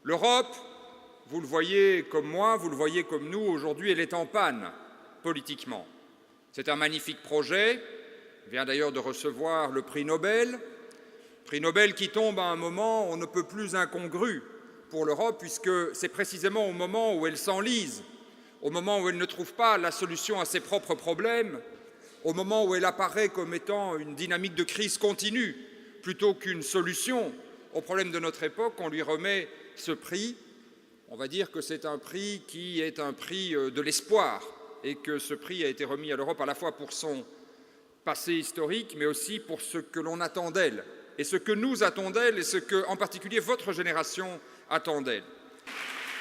L'Europe, vous le voyez comme moi, vous le voyez comme nous, aujourd'hui, elle est en panne politiquement. C'est un magnifique projet, vient d'ailleurs de recevoir le prix Nobel qui tombe à un moment on ne peut plus incongru pour l'Europe, puisque c'est précisément au moment où elle s'enlise, au moment où elle ne trouve pas la solution à ses propres problèmes, au moment où elle apparaît comme étant une dynamique de crise continue, plutôt qu'une solution aux problèmes de notre époque, on lui remet ce prix. On va dire que c'est un prix qui est un prix de l'espoir, et que ce prix a été remis à l'Europe à la fois pour son passé historique, mais aussi pour ce que l'on attend d'elle, et ce que nous attendons d'elle, et ce que, en particulier, votre génération attend d'elle.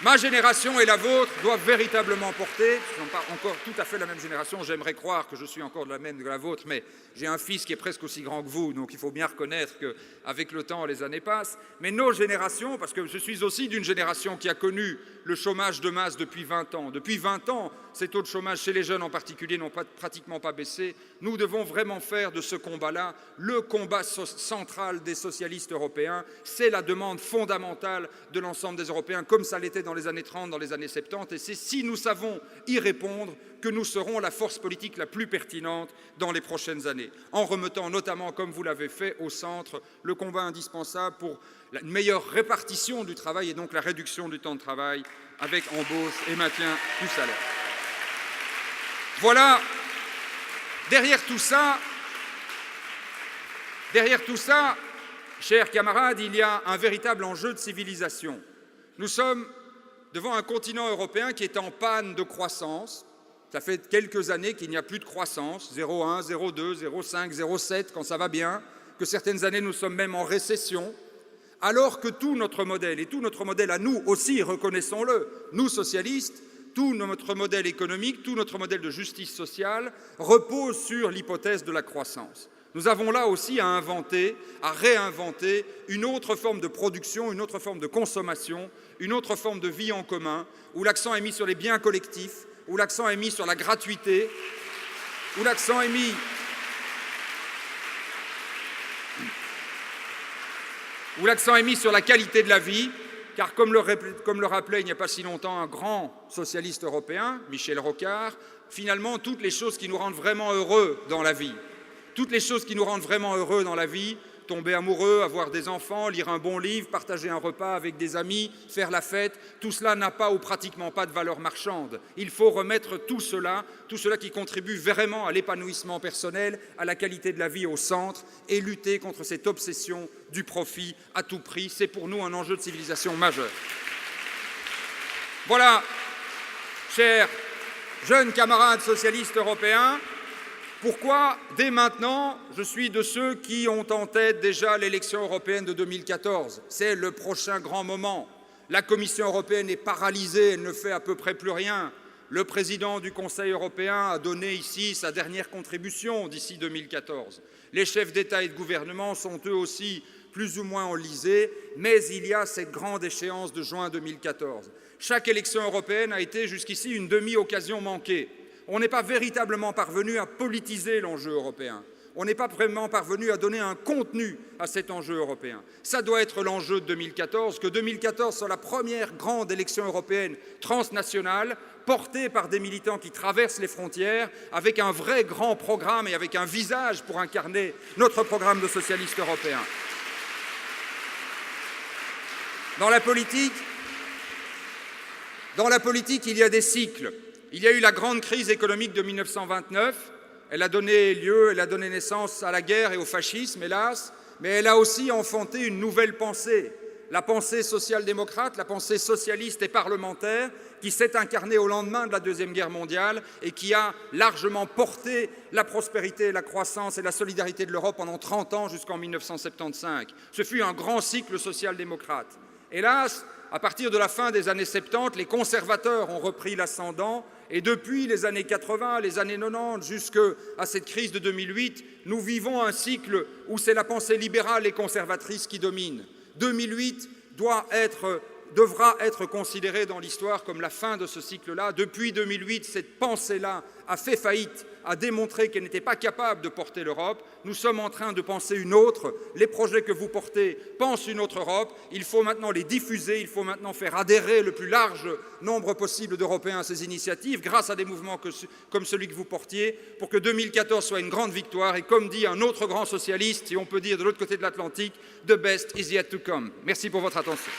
Ma génération et la vôtre doivent véritablement porter, je ne suis pas encore tout à fait la même génération, j'aimerais croire que je suis encore de la même que la vôtre, mais j'ai un fils qui est presque aussi grand que vous, donc il faut bien reconnaître qu'avec le temps, les années passent. Mais nos générations, parce que je suis aussi d'une génération qui a connu le chômage de masse depuis 20 ans. Depuis 20 ans, ces taux de chômage chez les jeunes en particulier n'ont pratiquement pas baissé. Nous devons vraiment faire de ce combat-là le combat central des socialistes européens. C'est la demande fondamentale de l'ensemble des Européens, comme ça l'était dans les années 30, dans les années 70. Et c'est si nous savons y répondre que nous serons la force politique la plus pertinente dans les prochaines années, en remettant notamment, comme vous l'avez fait, au centre le combat indispensable pour une meilleure répartition du travail et donc la réduction du temps de travail avec embauche et maintien du salaire. Voilà, derrière tout ça, chers camarades, il y a un véritable enjeu de civilisation. Nous sommes devant un continent européen qui est en panne de croissance. Ça fait quelques années qu'il n'y a plus de croissance, 0,1, 0,2, 0,5, 0,7 quand ça va bien, que certaines années nous sommes même en récession, alors que tout notre modèle, et tout notre modèle à nous aussi, reconnaissons-le, nous socialistes, tout notre modèle économique, tout notre modèle de justice sociale repose sur l'hypothèse de la croissance. Nous avons là aussi à inventer, à réinventer une autre forme de production, une autre forme de consommation, une autre forme de vie en commun, où l'accent est mis sur les biens collectifs, où l'accent est mis sur la gratuité, où l'accent est mis sur la qualité de la vie, car comme le rappelait il n'y a pas si longtemps un grand socialiste européen, Michel Rocard, finalement, toutes les choses qui nous rendent vraiment heureux dans la vie, tomber amoureux, avoir des enfants, lire un bon livre, partager un repas avec des amis, faire la fête, tout cela n'a pas ou pratiquement pas de valeur marchande. Il faut remettre tout cela qui contribue vraiment à l'épanouissement personnel, à la qualité de la vie au centre et lutter contre cette obsession du profit à tout prix. C'est pour nous un enjeu de civilisation majeur. Voilà, chers jeunes camarades socialistes européens, pourquoi, dès maintenant, je suis de ceux qui ont en tête déjà l'élection européenne de 2014. C'est le prochain grand moment. La Commission européenne est paralysée, elle ne fait à peu près plus rien. Le président du Conseil européen a donné ici sa dernière contribution d'ici 2014. Les chefs d'État et de gouvernement sont eux aussi plus ou moins enlisés, mais il y a cette grande échéance de juin 2014. Chaque élection européenne a été jusqu'ici une demi-occasion manquée. On n'est pas véritablement parvenu à politiser l'enjeu européen. On n'est pas vraiment parvenu à donner un contenu à cet enjeu européen. Ça doit être l'enjeu de 2014, que 2014 soit la première grande élection européenne transnationale, portée par des militants qui traversent les frontières, avec un vrai grand programme et avec un visage pour incarner notre programme de socialistes européens. Dans la politique, il y a des cycles. Il y a eu la grande crise économique de 1929, elle a donné naissance à la guerre et au fascisme, hélas, mais elle a aussi enfanté une nouvelle pensée, la pensée social-démocrate, la pensée socialiste et parlementaire, qui s'est incarnée au lendemain de la Deuxième Guerre mondiale et qui a largement porté la prospérité, la croissance et la solidarité de l'Europe pendant 30 ans jusqu'en 1975. Ce fut un grand cycle social-démocrate. Hélas, à partir de la fin des années 70, les conservateurs ont repris l'ascendant et depuis les années 80, les années 90, jusqu'à cette crise de 2008, nous vivons un cycle où c'est la pensée libérale et conservatrice qui domine. 2008 doit être devra être considérée dans l'histoire comme la fin de ce cycle-là. Depuis 2008, cette pensée-là a fait faillite, a démontré qu'elle n'était pas capable de porter l'Europe. Nous sommes en train de penser une autre. Les projets que vous portez pensent une autre Europe. Il faut maintenant les diffuser, il faut maintenant faire adhérer le plus large nombre possible d'Européens à ces initiatives, grâce à des mouvements comme celui que vous portiez, pour que 2014 soit une grande victoire. Et comme dit un autre grand socialiste, si on peut dire de l'autre côté de l'Atlantique, the best is yet to come. Merci pour votre attention.